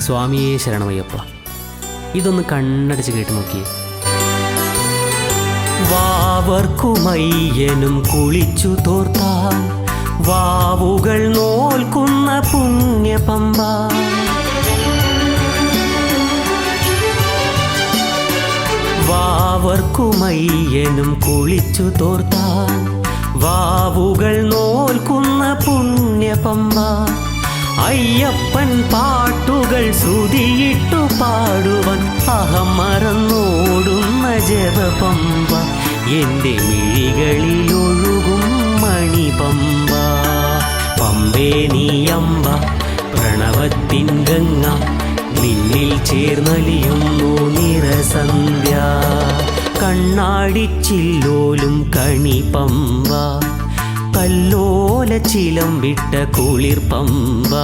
സ്വാമിയേ ശരണമയ്യപ്പ. ഇതൊന്ന് കണ്ണടച്ച് കേട്ട് നോക്കിയേ. വാവർക്കുമയ്യനും കുളിച്ചു തോർത്താൻ വാവുകൾ നോൽക്കുന്ന പുണ്യപമ്പ. വാവർക്കുമയ്യനും കുളിച്ചു തോർത്താൻ വാവുകൾ നോൽക്കുന്ന പുണ്യപമ്പ. അയ്യപ്പൻ പാട്ടുകൾ ശ്രുതിയിട്ടു പാടുവാൻ അഹം മറന്നോടുന്ന ജപപമ്പ. എൻ്റെ മിഴികളിലൊഴുകും മണിപമ്പ. പമ്പേ നീയമ്പ പ്രണവത്തിൻ ഗംഗ, നിന്നിൽ ചേർന്നലിയുന്നു നിറസന്ധ്യ. കണ്ണാടിച്ചില്ലോലും കണിപമ്പ, കല്ലോല ചിലം വിട്ട കുളിർ പമ്പ.